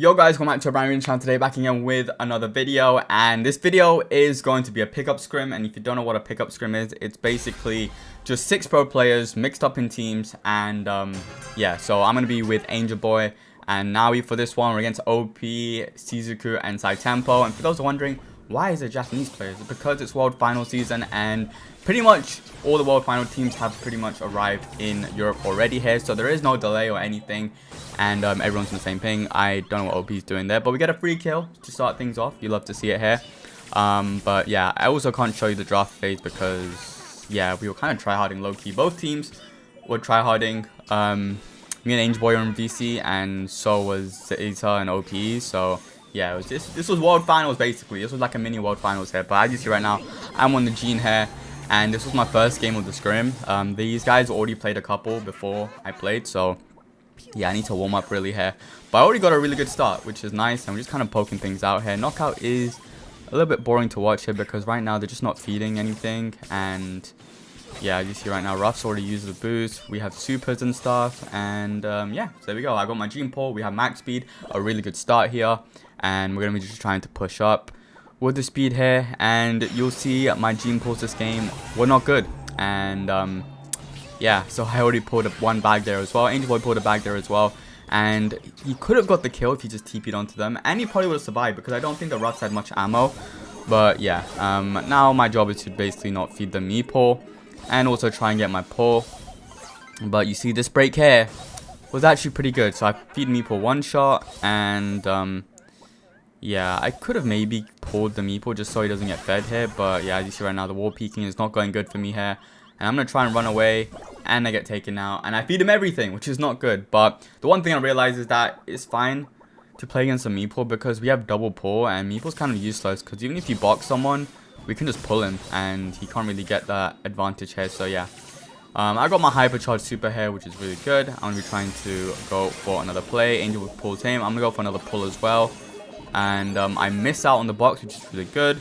Yo guys, welcome back to a brand new channel today, back again with another video. And this video is going to be a pickup scrim. And if you don't know what a pickup scrim is, it's basically just 6 pro players mixed up in teams. And yeah, so I'm going to be with Angel Boy and Nawi for this one. We're against OP, Shizuku, and Sitetampo. And for those wondering, why is it Japanese players? It's because it's World Final season and pretty much all the World Final teams have pretty much arrived in Europe already here. So there is no delay or anything. And everyone's on the same ping. I don't know what OP is doing there, but we get a free kill to start things off. You love to see it here. But yeah, I also can't show you the draft phase because yeah, we were kind of tryharding low-key. Both teams were tryharding. Me and Angel Boy were in VC, and so was Zeta and OP. So yeah, it was this was World Finals basically. This was like a mini World Finals here. But as you see right now, I'm on the Gene here, and this was my first game of the scrim. These guys already played a couple before I played, so yeah, I need to warm up really here. But I already got a really good start, which is nice. And we're just kind of poking things out here. Knockout is a little bit boring to watch here because right now they're just not feeding anything. And yeah, as you see right now, Ruff's already used the boost. We have supers and stuff. And yeah, so there we go. I got my gene pull. We have max speed. A really good start here. And we're going to be just trying to push up with the speed here. And you'll see my gene pulls this game were not good. And yeah, so I already pulled up one bag there as well. Angel Boy pulled a bag there as well. And he could have got the kill if he just TP'd onto them. And he probably would have survived because I don't think the Ruffs had much ammo. But yeah, now my job is to basically not feed them me pull. And also try and get my pull. But you see this break here was actually pretty good. So I feed me pull one shot. And yeah, I could have maybe pulled the meeple just so he doesn't get fed here. But yeah, as you see right now, the wall peeking is not going good for me here. And I'm going to try and run away, and I get taken out. And I feed him everything, which is not good. But the one thing I realize is that it's fine to play against a meeple because we have double pull. And meeple's kind of useless because even if you box someone, we can just pull him. And he can't really get that advantage here. So yeah, I got my hypercharge super here, which is really good. I'm going to be trying to go for another play. Angel pulls him. I'm going to go for another pull as well. And I miss out on the box, which is really good.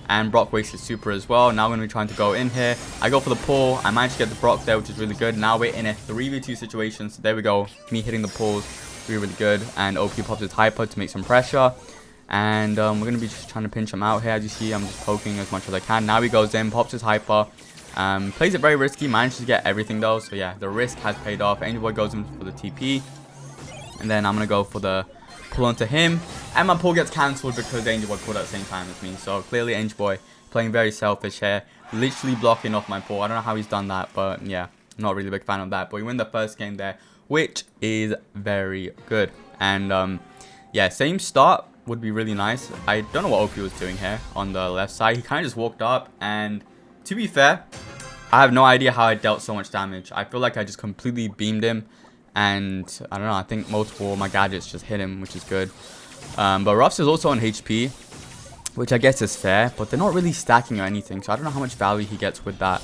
And Brock wasted super as well. Now we're going to be trying to go in here. I go for the pull. I managed to get the Brock there, which is really good. Now we're in a 3v2 situation. So there we go. Me hitting the pulls. Really, really good. And OP pops his hyper to make some pressure. And we're going to be just trying to pinch him out here. As you see, I'm just poking as much as I can. Now he goes in, pops his hyper. Plays it very risky. Manages to get everything though. So yeah, the risk has paid off. Angel Boy goes in for the TP. And then I'm going to go for the pull onto him, and my pull gets cancelled because Angel Boy pulled at the same time as me. So clearly Angel Boy playing very selfish here, literally blocking off my pull. I don't know how he's done that, but yeah, I'm not really a big fan of that. But we win the first game there, which is very good. And yeah, same start would be really nice. I don't know what OP was doing here on the left side. He kind of just walked up, and to be fair, I have no idea how I dealt so much damage. I feel like I just completely beamed him. And I don't know, I think multiple of my gadgets just hit him, which is good. But Ruffs is also on HP, which I guess is fair, but they're not really stacking or anything. So I don't know how much value he gets with that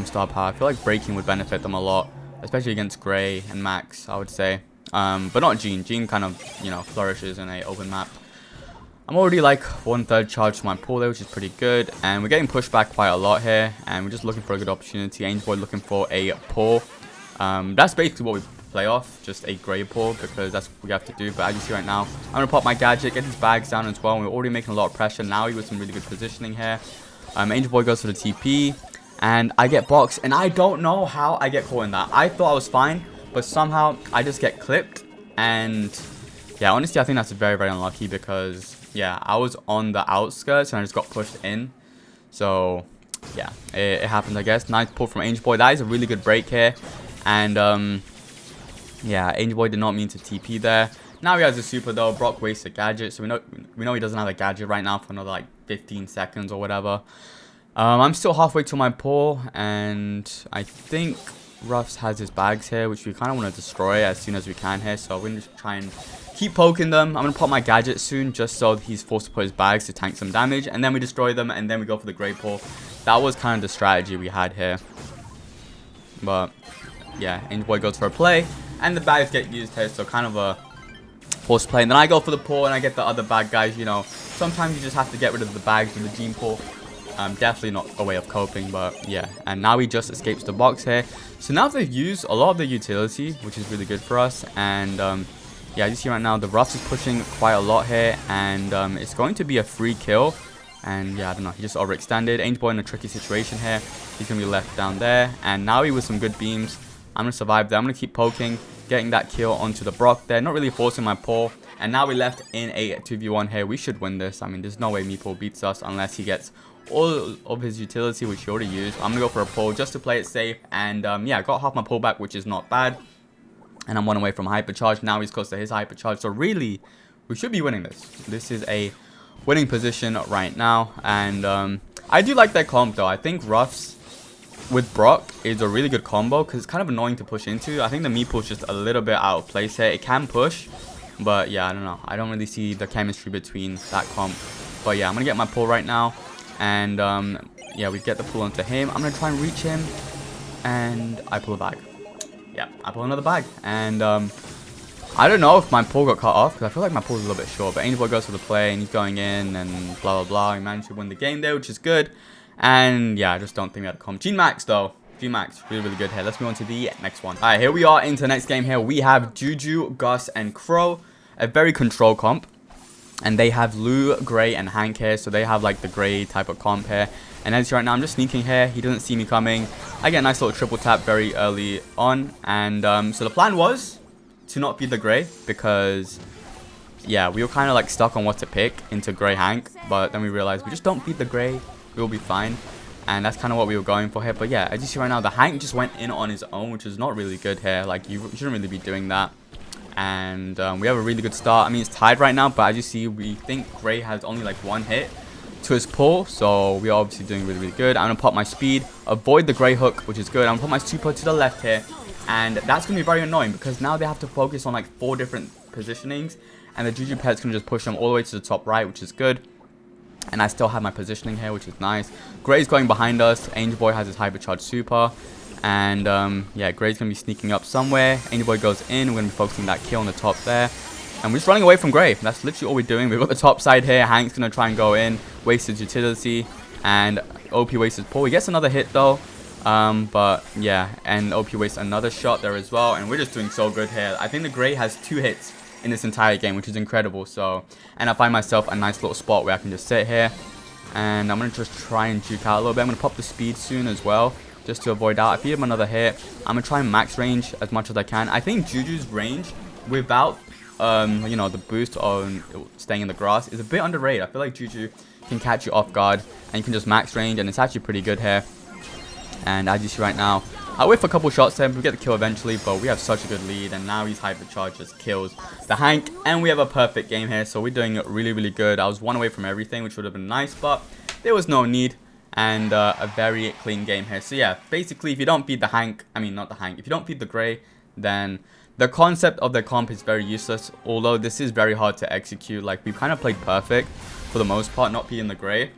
star power. I feel like breaking would benefit them a lot, especially against Gray and Max, I would say. But not Gene. Gene kind of, you know, flourishes in an open map. I'm already like 1/3 charge to my pull there, which is pretty good. And we're getting pushed back quite a lot here. And we're just looking for a good opportunity. Angel Boy looking for a pull. That's basically what we play off, just a grey pull, because that's what we have to do. But as you see right now, I'm going to pop my gadget, get his bags down as well. And we're already making a lot of pressure now with some really good positioning here. Angel Boy goes for the TP, and I get boxed. And I don't know how I get caught in that. I thought I was fine, but somehow I just get clipped. And yeah, honestly, I think that's very, very unlucky because yeah, I was on the outskirts and I just got pushed in. So yeah, it happens, I guess. Nice pull from Angel Boy. That is a really good break here. And yeah, Angel Boy did not mean to TP there. Now he has a super though. Brock wastes a gadget, so we know he doesn't have a gadget right now for another like 15 seconds or whatever. I'm still halfway to my pull, and I think Ruffs has his bags here, which we kind of want to destroy as soon as we can here. So we're gonna just try and keep poking them. I'm gonna pop my gadget soon, just so he's forced to put his bags to tank some damage, and then we destroy them, and then we go for the great pull. That was kind of the strategy we had here. But yeah, Angel Boy goes for a play. And the bags get used here, so kind of a forced play. And then I go for the pull, and I get the other bag guys, you know. Sometimes you just have to get rid of the bags with the gene pull. Definitely not a way of coping, but yeah. And now he just escapes the box here. So now they've used a lot of the utility, which is really good for us. And yeah, as you see right now, the Ruffs is pushing quite a lot here, and it's going to be a free kill. And yeah, I don't know, he just overextended. Angel Boy in a tricky situation here. He's going to be left down there, and now he with some good beams. I'm going to survive there. I'm going to keep poking, getting that kill onto the Brock there, not really forcing my pull. And now we're left in a 2v1 here. We should win this. I mean, there's no way Meeple beats us unless he gets all of his utility, which he already used. I'm going to go for a pull just to play it safe. And yeah, I got half my pullback, which is not bad. And I'm 1 away from hypercharge. Now he's close to his hypercharge. So really, we should be winning this. This is a winning position right now. And I do like that comp though. I think Ruffs with Brock is a really good combo because it's kind of annoying to push into. I think the Meeple is just a little bit out of place here. It can push, but yeah, I don't know. I don't really see the chemistry between that comp. But yeah, I'm going to get my pull right now. And yeah, we get the pull onto him. I'm going to try and reach him. And I pull a bag. Yeah, I pull another bag. And I don't know if my pull got cut off because I feel like my pull is a little bit short. But Angel Boy goes for the play and he's going in and blah, blah, blah. He managed to win the game there, which is good. And yeah, I just don't think we had a comp. G-Max though. G-Max, really, really good here. Let's move on to the next one. All right, here we are into the next game here. We have Juju, Gus, and Crow. A very control comp. And they have Lou, Gray, and Hank here. So they have like the Gray type of comp here. And as you see right now, I'm just sneaking here. He doesn't see me coming. I get a nice little triple tap very early on. And so the plan was to not feed the Gray because, yeah, we were kind of like stuck on what to pick into Gray Hank. But then we realized we just don't feed the Gray. We'll be fine. And that's kind of what we were going for here. But yeah, as you see right now, the Hank just went in on his own, which is not really good here. Like, you shouldn't really be doing that. And we have a really good start. I mean, it's tied right now, but as you see, we think Gray has only like 1 hit to his pull. So we are obviously doing really, really good. I'm going to pop my speed, avoid the Gray hook, which is good. I'm going to put my super to the left here. And that's going to be very annoying because now they have to focus on like 4 different positionings. And the Juju pet's going to just push them all the way to the top right, which is good. And I still have my positioning here, which is nice. Gray's going behind us. Angel Boy has his hypercharged super. And yeah, Gray's going to be sneaking up somewhere. Angel Boy goes in. We're going to be focusing that kill on the top there. And we're just running away from Gray. That's literally all we're doing. We've got the top side here. Hank's going to try and go in. Waste his utility. And OP wastes his pull. He gets another hit though. But yeah, and OP wastes another shot there as well. And we're just doing so good here. I think the Gray has 2 hits in this entire game, which is incredible. So, and I find myself a nice little spot where I can just sit here, and I'm gonna just try and juke out a little bit. I'm gonna pop the speed soon as well, just to avoid out. I feed him another hit. I'm gonna try and max range as much as I can. I think Juju's range without you know, the boost on staying in the grass is a bit underrated. I feel like Juju can catch you off guard and you can just max range, and it's actually pretty good here. And as you see right now, I whiff a couple shots there, we get the kill eventually, but we have such a good lead, and now he's hypercharged, just kills the Hank, and we have a perfect game here, so we're doing really, really good. I was 1 away from everything, which would have been nice, but there was no need, and a very clean game here. So yeah, basically, if you don't feed the Hank, I mean, not the Hank, if you don't feed the Gray, then the concept of the comp is very useless, although this is very hard to execute. Like, we've kind of played perfect, for the most part, not feeding the Gray.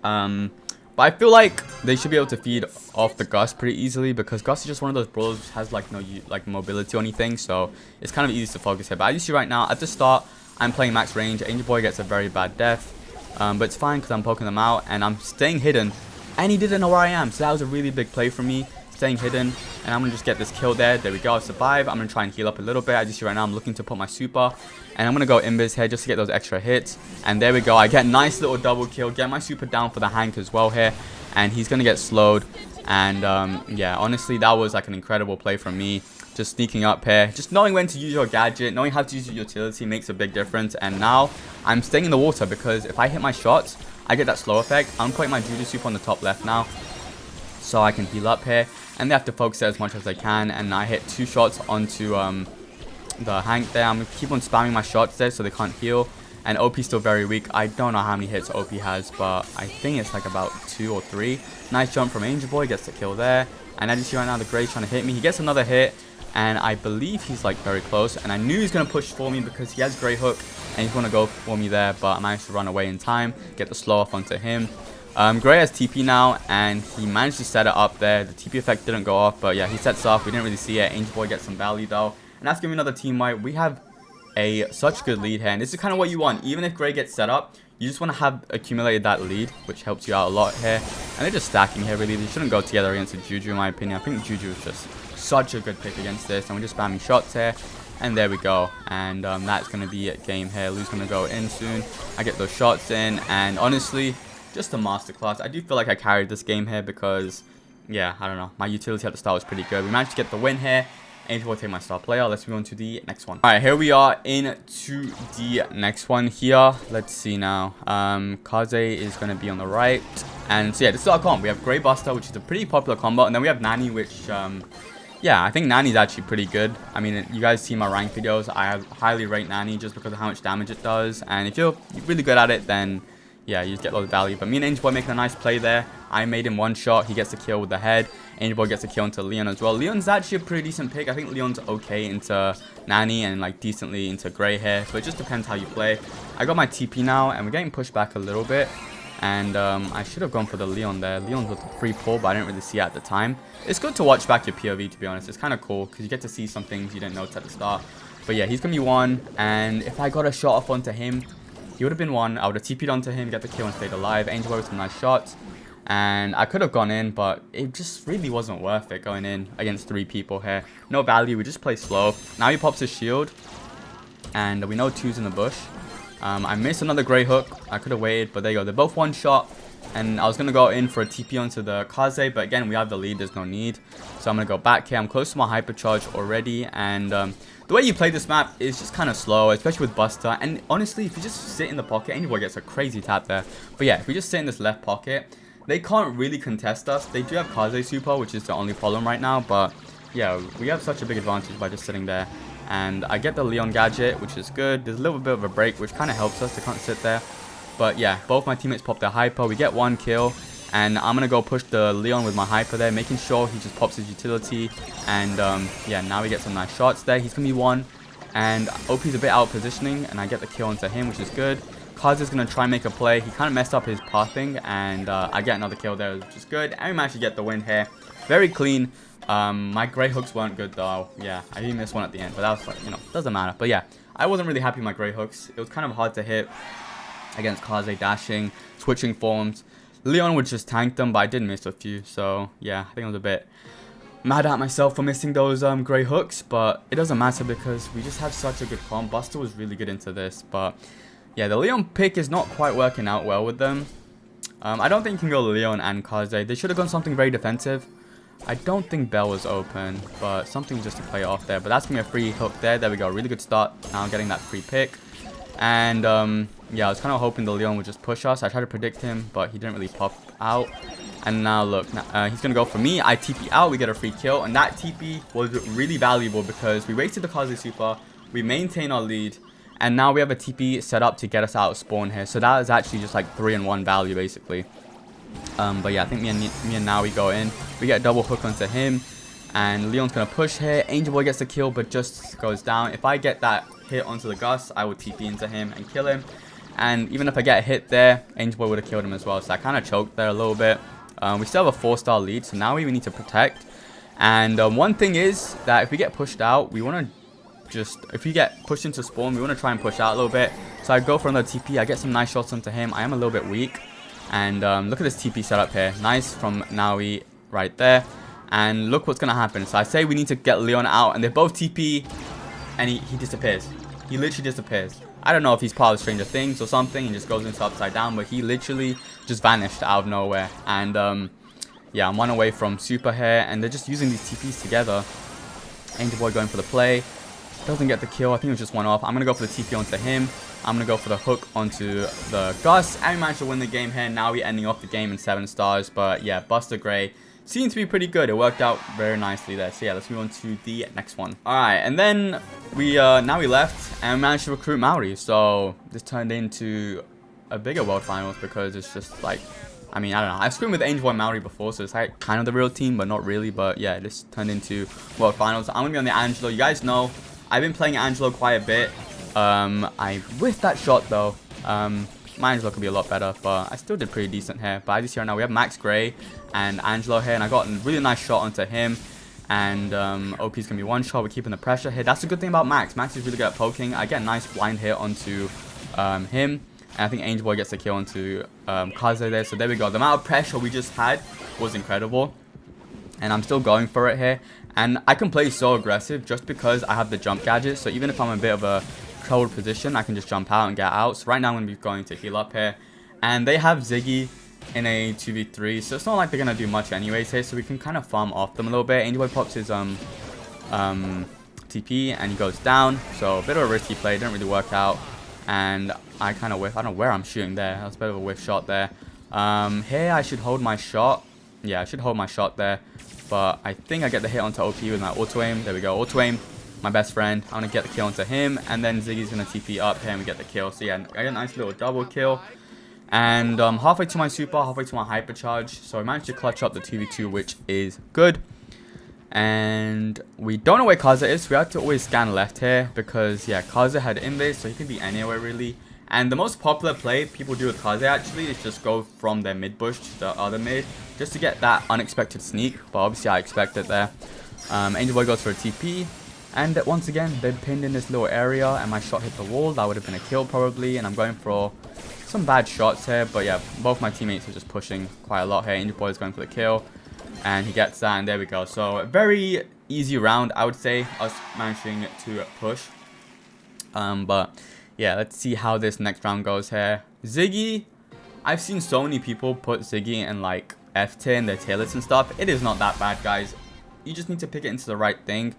But I feel like they should be able to feed off the Gus pretty easily, because Gus is just one of those brawlers which has like no mobility or anything, so it's kind of easy to focus here. But as you see right now, at the start, I'm playing max range. Angel Boy gets a very bad death, but it's fine because I'm poking them out and I'm staying hidden, and he didn't know where I am, so that was a really big play for me, staying hidden. And I'm gonna just get this kill there. There we go, I survive. I'm gonna try and heal up a little bit. As you see right now, I'm looking to put my super, and I'm gonna go invis here just to get those extra hits. And there we go, I get a nice little double kill, get my super down for the Hank as well here, and he's gonna get slowed. And yeah, honestly, that was like an incredible play from me, just sneaking up here, just knowing when to use your gadget, knowing how to use your utility makes a big difference. And now I'm staying in the water, because if I hit my shots, I get that slow effect. I'm putting my Juju super on the top left now, so I can heal up here, and they have to focus it as much as they can. And I hit 2 shots onto the Hank there. I'm gonna keep on spamming my shots there so they can't heal. And OP's still very weak. I don't know how many hits OP has, but I think it's like about 2 or 3. Nice jump from Angel Boy, gets the kill there. And as you see right now, the Gray's trying to hit me. He gets another hit, and I believe he's like very close. And I knew he was gonna push for me because he has Gray hook, and he's gonna go for me there, but I managed to run away in time, get the slow off onto him. Gray has TP now, and he managed to set it up there. The TP effect didn't go off, but yeah, he sets off. We didn't really see it. Angel Boy gets some value though, and that's giving me another team wipe. We have such good lead here, and this is kind of what you want. Even if Gray gets set up, you just want to have accumulated that lead, which helps you out a lot here. And they're just stacking here really. They shouldn't go together against a Juju in my opinion. I think Juju is just such a good pick against this, and we're just spamming shots here. And there we go. And that's going to be a game here. Lou's going to go in soon. I get those shots in. And honestly, just a masterclass. I do feel like I carried this game here because, yeah, I don't know. My utility at the start was pretty good. We managed to get the win here. Angel will take my star player. Let's move on to the next one. All right, here we are into the next one here. Let's see now. Kaze is going to be on the right. And so, yeah, this is our comp. We have Grey Buster, which is a pretty popular combo. And then we have Nani, which, yeah, I think Nani's actually pretty good. I mean, you guys see my rank videos. I highly rate Nani just because of how much damage it does. And if you're really good at it, then, yeah, you just get a lot of value. But me and Angel Boy making a nice play there. I made him one shot. He gets the kill with the head. Angel Boy gets a kill into Leon as well. Leon's actually a pretty decent pick. I think Leon's okay into Nani and like decently into Grey hair. So it just depends how you play. I got my TP now and we're getting pushed back a little bit. And I should have gone for the Leon there. Leon's with the free pull, but I didn't really see it at the time. It's good to watch back your POV, to be honest. It's kind of cool because you get to see some things you didn't notice at the start. But yeah, he's going to be one. And if I got a shot off onto him, he would have been one. I would have TP'd onto him, get the kill and stayed alive. Angel Boy with some nice shots. And I could have gone in, but it just really wasn't worth it going in against 3 people here. No value. We just play slow. Now he pops his shield. And we know 2's in the bush. I missed another Grey hook. I could have waited, but there you go. They're both one shot. And I was going to go in for a TP onto the Kaze, but again, we have the lead. There's no need. So I'm going to go back here. I'm close to my hypercharge already. And the way you play this map is just kind of slow, especially with Buster. And honestly, if you just sit in the pocket, anyone gets a crazy tap there. But yeah, if we just sit in this left pocket, they can't really contest us. They do have Kaze super, which is the only problem right now. But yeah, we have such a big advantage by just sitting there. And I get the Leon gadget, which is good. There's a little bit of a break, which kind of helps us to can't sit there. But yeah, both my teammates pop their hyper. We get 1 kill. And I'm going to go push the Leon with my hyper there, making sure he just pops his utility. And yeah, now we get some nice shots there. He's going to be 1. And OP's a bit out of positioning. And I get the kill onto him, which is good. Kaz is going to try and make a play. He kind of messed up his pathing. And I get another kill there, which is good. And we managed to get the win here. Very clean. My Grey hooks weren't good though. Yeah, I did miss one at the end, but that was like, you know, doesn't matter. But yeah, I wasn't really happy with my Grey hooks. It was kind of hard to hit against Kaze dashing, switching forms. Leon would just tank them, but I did miss a few. So yeah, I think I was a bit mad at myself for missing those Grey hooks, but it doesn't matter because we just have such a good comp. Buster was really good into this, but yeah, the Leon pick is not quite working out well with them. I don't think you can go Leon and Kaze. They should have gone something very defensive. I don't think Bell was open, but something just to play off there. But that's going to be a free hook there. There we go. Really good start. Now getting that free pick. And, yeah, I was kind of hoping the Leon would just push us. I tried to predict him, but he didn't really pop out. And now, look, he's going to go for me. I TP out. We get a free kill. And that TP was really valuable because we wasted the Kaze super. We maintain our lead. And now we have a TP set up to get us out of spawn here. So that is actually just like 3-in-1 value, basically. But yeah, I think me and now we go in. We get a double hook onto him. And Leon's going to push here. Angel Boy gets the kill, but just goes down. If I get that hit onto the Gus, I would TP into him and kill him. And even if I get a hit there, Angel Boy would have killed him as well. So I kind of choked there a little bit. We still have a 4-star lead. So now we need to protect. And one thing is that if we get pushed out, we want to if we get pushed into spawn, we want to try and push out a little bit. So I go for another TP. I get some nice shots onto him. I am a little bit weak. And look at this TP setup here. Nice from Naui right there. And look what's going to happen. So I say we need to get Leon out. And they both TP. And he disappears. He literally disappears. I don't know if he's part of Stranger Things or something. And just goes into Upside Down. But he literally just vanished out of nowhere. And yeah, I'm 1 away from Super here. And they're just using these TPs together. Angel Boy going for the play. Doesn't get the kill. I think it was just 1 off. I'm going to go for the TP onto him. I'm going to go for the hook onto the Gus. And we managed to win the game here. Now we're ending off the game in 7 stars. But yeah, Buster Grey seemed to be pretty good. It worked out very nicely there. So yeah, let's move on to the next one. Alright, and then now we left and managed to recruit Maori. So this turned into a bigger World Finals because it's just like, I mean, I don't know. I've scrimmed with Angel Boy Maori before, so it's like kind of the real team, but not really. But yeah, this turned into World Finals. I'm going to be on the Angelo. You guys know I've been playing Angelo quite a bit. I whiffed that shot though. My Angelo could be a lot better, but I still did pretty decent here. But as you see right now, we have Max Grey and Angelo here, and I got a really nice shot onto him. And OP's gonna be 1 shot. We're keeping the pressure here. That's the good thing about Max. Max is really good at poking. I get a nice blind hit onto him, and I think Angel Boy gets the kill onto Kaze there. So there we go. The amount of pressure we just had was incredible. And I'm still going for it here. And I can play so aggressive just because I have the jump gadget. So even if I'm a bit of a cold position, I can just jump out and get out. So right now I'm going to be going to heal up here. And they have Ziggy in a 2v3. So it's not like they're going to do much anyways here. So we can kind of farm off them a little bit. Angel Boy pops his TP and he goes down. So a bit of a risky play. Didn't really work out. And I kind of whiff. I don't know where I'm shooting there. That was a bit of a whiff shot there. Here I should hold my shot. Yeah, I should hold my shot there. But I think I get the hit onto OP with my auto aim. There we go, auto aim. My best friend. I'm going to get the kill onto him. And then Ziggy's going to TP up here and we get the kill. So yeah, I get a nice little double kill. And halfway to my super, halfway to my hypercharge. So I managed to clutch up the 2v2, which is good. And we don't know where Kaza is. We have to always scan left here. Because yeah, Kaza had invade, so he can be anywhere really. And the most popular play people do with Kaze actually is just go from their mid bush to the other mid just to get that unexpected sneak. But obviously I expected there. Angel Boy goes for a TP. And once again, they're pinned in this little area and my shot hit the wall. That would have been a kill probably. And I'm going for some bad shots here. But yeah, both my teammates are just pushing quite a lot here. Angel Boy is going for the kill. And he gets that and there we go. So a very easy round, I would say, us managing to push. But yeah, let's see how this next round goes here. Ziggy, I've seen so many people put Ziggy in like F tier in their tier lists and stuff. It is not that bad, guys. You just need to pick it into the right thing.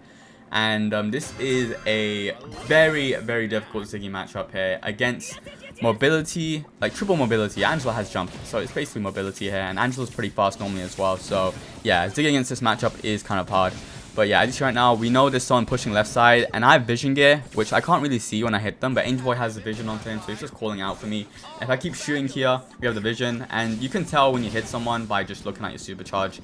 And this is a very, very difficult Ziggy matchup here against mobility, like triple mobility. Angela has jump, so it's basically mobility here. And Angela's pretty fast normally as well. So yeah, Ziggy against this matchup is kind of hard. But yeah, as you see right now, we know there's someone pushing left side. And I have vision gear, which I can't really see when I hit them. But Angel Boy has the vision onto him, so he's just calling out for me. If I keep shooting here, we have the vision. And you can tell when you hit someone by just looking at your supercharge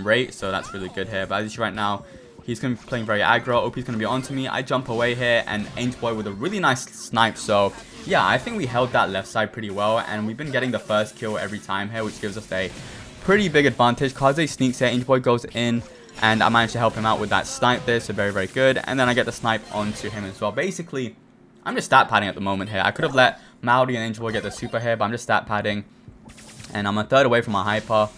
rate. So that's really good here. But as you see right now, he's going to be playing very aggro. OP's going to be onto me. I jump away here. And Angel Boy with a really nice snipe. So yeah, I think we held that left side pretty well. And we've been getting the first kill every time here, which gives us a pretty big advantage. Kaze sneaks here. Angel Boy goes in. And I managed to help him out with that snipe there, so very, very good. And then I get the snipe onto him as well. Basically, I'm just stat padding at the moment here. I could have let Maori and Angel Boy get the super here, but I'm just stat padding. And I'm a third away from my hyper.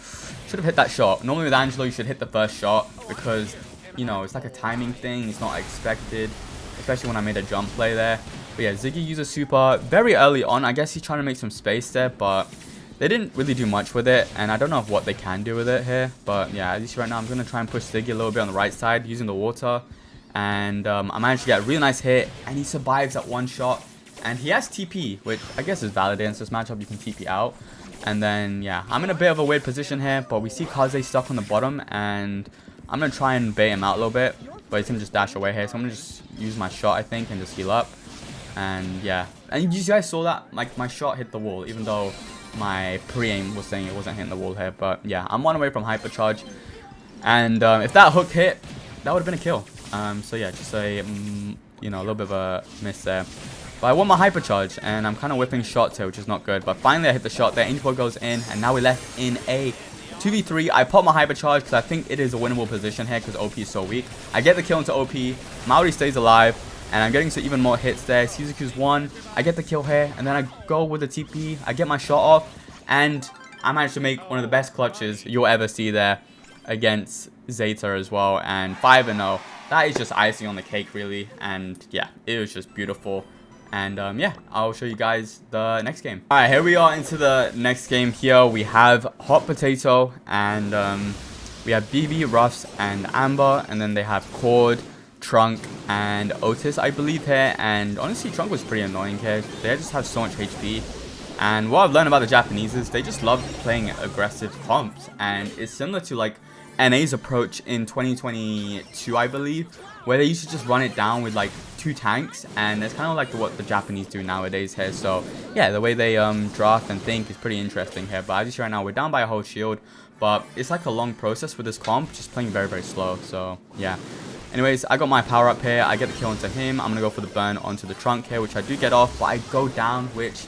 Should have hit that shot. Normally with Angelo, you should hit the first shot because, you know, it's like a timing thing. It's not expected, especially when I made a jump play there. But yeah, Ziggy uses super very early on. I guess he's trying to make some space there, but they didn't really do much with it, and I don't know what they can do with it here. But yeah, at least right now I'm going to try and push Ziggy a little bit on the right side using the water. And I managed to get a really nice hit, and he survives at one shot. And he has TP, which I guess is valid against this matchup. You can TP out. And then, yeah, I'm in a bit of a weird position here, but we see Kaze stuck on the bottom, and I'm going to try and bait him out a little bit. But he's going to just dash away here, so I'm going to just use my shot, I think, and just heal up. And yeah, and you guys saw that, like, my shot hit the wall, even though my pre-aim was saying it wasn't hitting the wall here. But yeah, I'm one away from hypercharge, and if that hook hit, that would have been a kill. So yeah, just a you know, a little bit of a miss there. But I won my hypercharge, and I'm kind of whipping shots here, which is not good. But finally I hit the shot there. Angel Boy goes in, and now we're left in a 2v3. I pop my hypercharge because I think it is a winnable position here because OP is so weak. I get the kill into OP. Maori stays alive. And I'm getting to even more hits there. Suzuki's one. I get the kill here. And then I go with the TP. I get my shot off. And I managed to make one of the best clutches you'll ever see there against Zeta as well. And 5-0. That is just icing on the cake, really. And yeah, it was just beautiful. And yeah, I'll show you guys the next game. Alright, here we are into the next game here. We have Hot Potato. And we have BB, Ruffs, and Amber. And then they have Cord, Trunk, and Otis, I believe here. And honestly, Trunk was pretty annoying here. They just have so much HP. And what I've learned about the Japanese is they just love playing aggressive comps. And it's similar to like NA's approach in 2022, I believe, where they used to just run it down with like 2 tanks. And it's kind of like what the Japanese do nowadays here. So yeah, the way they draft and think is pretty interesting here. But as you see right now, we're down by a whole shield. But it's like a long process with this comp, just playing very, very slow. So yeah. Anyways, I got my power up here. I get the kill into him. I'm going to go for the burn onto the Trunk here, which I do get off. But I go down, which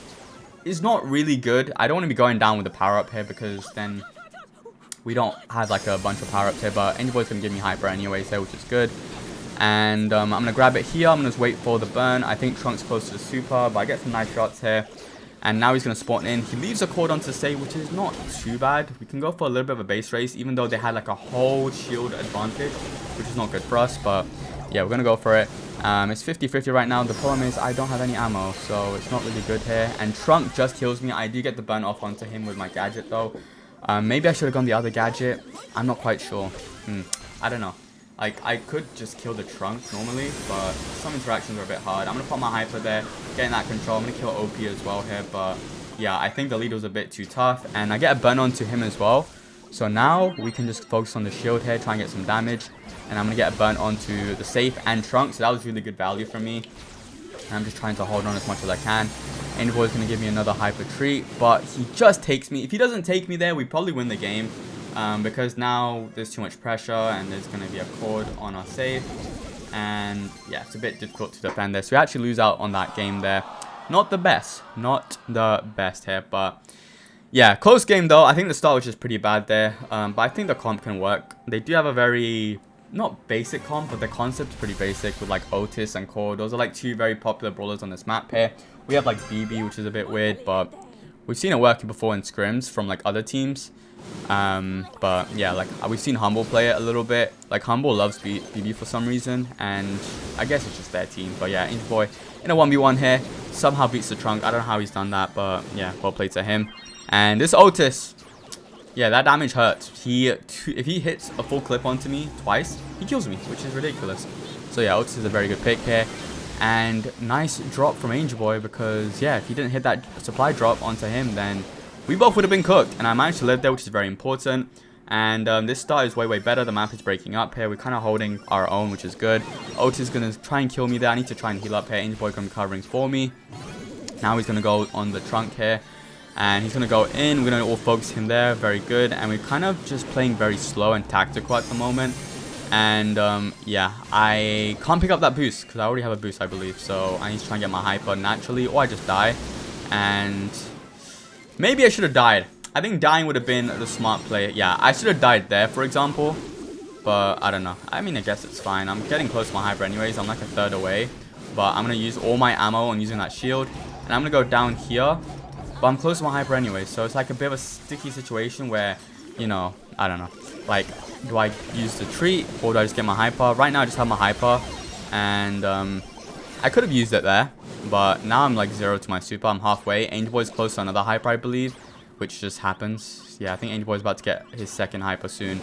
is not really good. I don't want to be going down with the power up here because then we don't have like a bunch of power ups here. But Angel Boy's going to give me hyper anyways here, which is good. And I'm going to grab it here. I'm going to just wait for the burn. I think Trunk's close to the super, but I get some nice shots here. And now he's going to spawn in. He leaves a cord onto save, which is not too bad. We can go for a little bit of a base race, even though they had like a whole shield advantage, which is not good for us. But yeah, we're going to go for it. It's 50-50 right now. The problem is I don't have any ammo, so it's not really good here. And Trunk just kills me. I do get the burn off onto him with my gadget though. Maybe I should have gone the other gadget. I'm not quite sure. I don't know. Like, I could just kill the Trunk normally, but some interactions are a bit hard. I'm going to put my hyper there, getting that control. I'm going to kill OP as well here, but yeah, I think the lead was a bit too tough. And I get a burn onto him as well. So now we can just focus on the shield here, try and get some damage. And I'm going to get a burn onto the safe and Trunk, so that was really good value for me. And I'm just trying to hold on as much as I can. Angel is going to give me another hyper treat, but he just takes me. If he doesn't take me there, we probably win the game. Because now there's too much pressure and there's going to be a cord on our save. And yeah, it's a bit difficult to defend there. So we actually lose out on that game there. Not the best. Not the best here. But yeah, close game though. I think the start was just pretty bad there. But I think the comp can work. They do have a very, not basic comp, but the concept's pretty basic with like Otis and Core. Those are like two very popular brawlers on this map here. We have like BB, which is a bit weird, but we've seen it working before in scrims from like other teams. But yeah, like we've seen Humble play it a little bit. Like Humble loves BB for some reason, and I guess it's just their team. But yeah, Angel Boy in a 1v1 here somehow beats the Trunk. I don't know how he's done that, but yeah, well played to him. And this Otis, yeah, that damage hurts. If he hits a full clip onto me twice, he kills me, which is ridiculous. So yeah, Otis is a very good pick here. And nice drop from Angel Boy, because yeah, if he didn't hit that supply drop onto him, then we both would have been cooked. And I managed to live there, which is very important. And this start is way better. The map is breaking up here. We're kind of holding our own, which is good. Otis is going to try and kill me there. I need to try and heal up here. Angel Boy going to be covering for me. Now he's going to go on the Trunk here. And he's going to go in. We're going to all focus him there. Very good. And we're kind of just playing very slow and tactical at the moment. And yeah, I can't pick up that boost because I already have a boost, I believe. So I need to try and get my hyper naturally, or I just die. And maybe I should have died. I think dying would have been the smart play. Yeah, I should have died there, for example. But I don't know. I mean, I guess it's fine. I'm getting close to my hyper anyways. I'm like a third away. But I'm going to use all my ammo on using that shield. And I'm going to go down here. But I'm close to my hyper anyway. So it's like a bit of a sticky situation where, you know, I don't know. Like, do I use the treat or do I just get my hyper? Right now I just have my hyper. And I could have used it there. But now I'm like 0 to my super. I'm halfway. Angel Boy's close to another hyper, I believe. Which just happens. Yeah, I think Angel Boy's about to get his second hyper soon.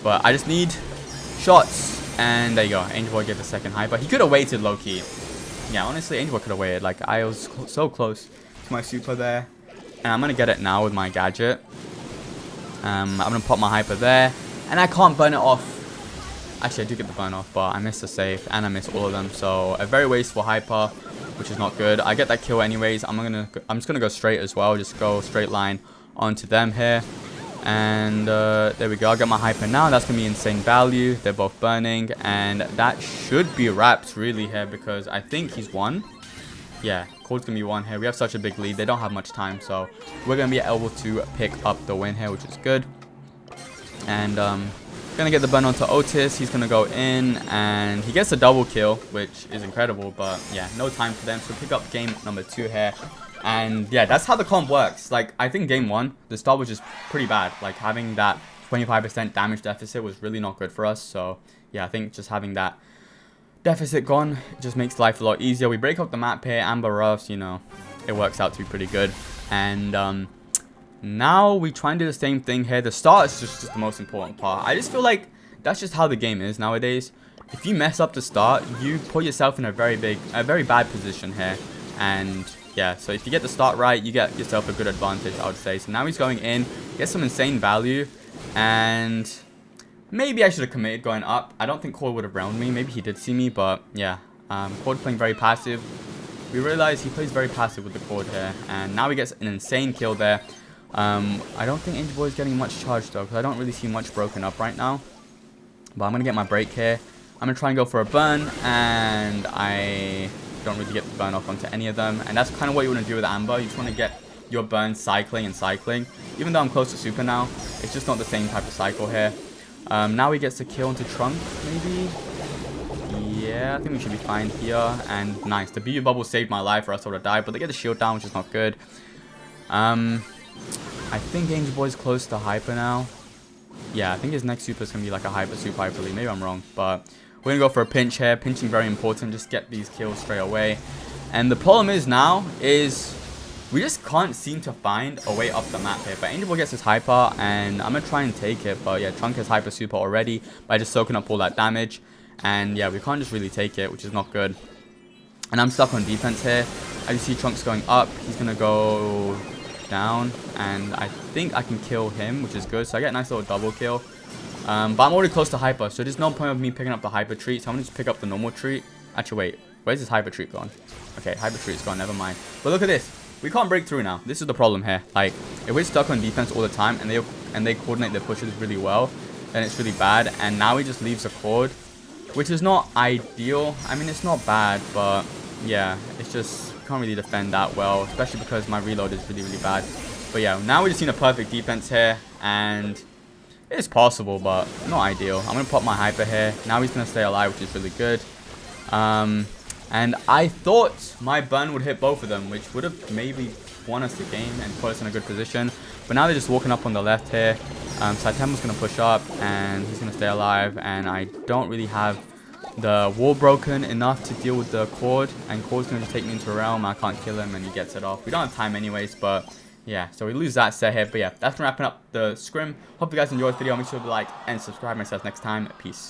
But I just need shots. And there you go. Angel Boy gets the second hyper. He could have waited low-key. Yeah, honestly, Angel Boy could have waited. Like, I was so close to my super there. And I'm going to get it now with my gadget. I'm going to pop my hyper there. And I can't burn it off. Actually, I do get the burn off, but I missed the save. And I missed all of them. So, a very wasteful hyper, which is not good. I get that kill anyways. I'm just going to go straight as well. Just go straight line onto them here. And there we go. I'll get my hyper now. That's going to be insane value. They're both burning. And that should be wrapped really here, because I think he's won. Yeah, Cold's going to be one here. We have such a big lead. They don't have much time. So we're going to be able to pick up the win here, which is good. And going to get the burn onto Otis. He's going to go in. And he gets a double kill, which is incredible. But yeah, no time for them. So pick up game number 2 here. And yeah, that's how the comp works. Like, I think game 1, the start was just pretty bad. Like, having that 25% damage deficit was really not good for us. So yeah, I think just having that deficit gone just makes life a lot easier. We break up the map here, Amber Ruffs, you know, it works out to be pretty good. And now we try and do the same thing here. The start is just the most important part. I just feel like that's just how the game is nowadays. If you mess up the start, you put yourself in a very bad position here. And yeah, so if you get the start right, you get yourself a good advantage, I would say. So now he's going in, gets some insane value, and maybe I should have committed going up. I don't think Cord would have rounded me. Maybe he did see me, but yeah. Cord playing very passive. We realize he plays very passive with the Cord here. And now he gets an insane kill there. I don't think Angel Boy is getting much charge though, because I don't really see much broken up right now. But I'm going to get my break here. I'm going to try and go for a burn. And I don't really get the burn off onto any of them. And that's kind of what you want to do with Amber. You just want to get your burn cycling and cycling. Even though I'm close to super now, it's just not the same type of cycle here. Now he gets a kill into Trunk, maybe? Yeah, I think we should be fine here. And nice. The BB bubble saved my life or else I would have died. But they get the shield down, which is not good. I think Angel Boy's close to hyper now. Yeah, I think his next super is going to be like a super hyper lead. Maybe I'm wrong. But we're going to go for a pinch here. Pinching very important. Just get these kills straight away. And the problem is now is we just can't seem to find a way up the map here. But Angel Boy gets his hyper and I'm going to try and take it. But yeah, Trunk has hyper super already by just soaking up all that damage. And yeah, we can't just really take it, which is not good. And I'm stuck on defense here. I just see Trunks going up. He's going to go down. And I think I can kill him, which is good. So I get a nice little double kill. But I'm already close to hyper. So there's no point of me picking up the hyper treat. So I'm going to just pick up the normal treat. Actually, wait. Where's this hyper treat gone? Okay, hyper treat's gone. Never mind. But look at this. We can't break through now. This is the problem here. Like, if we're stuck on defense all the time and they coordinate their pushes really well, then it's really bad. And now he just leaves a cord, which is not ideal. I mean, it's not bad, but yeah, it's just can't really defend that well, especially because my reload is really, really bad. But yeah, now we just need a perfect defense here, and it's possible, but not ideal. I'm going to pop my hyper here. Now he's going to stay alive, which is really good. And I thought my burn would hit both of them, which would have maybe won us the game and put us in a good position. But now they're just walking up on the left here. Sitetampo's going to push up, and he's going to stay alive. And I don't really have the wall broken enough to deal with the cord. And cord's going to just take me into a realm. I can't kill him, and he gets it off. We don't have time anyways, but yeah. So we lose that set here. But yeah, that's wrapping up the scrim. Hope you guys enjoyed this video. Make sure to like and subscribe. Myself next time. Peace.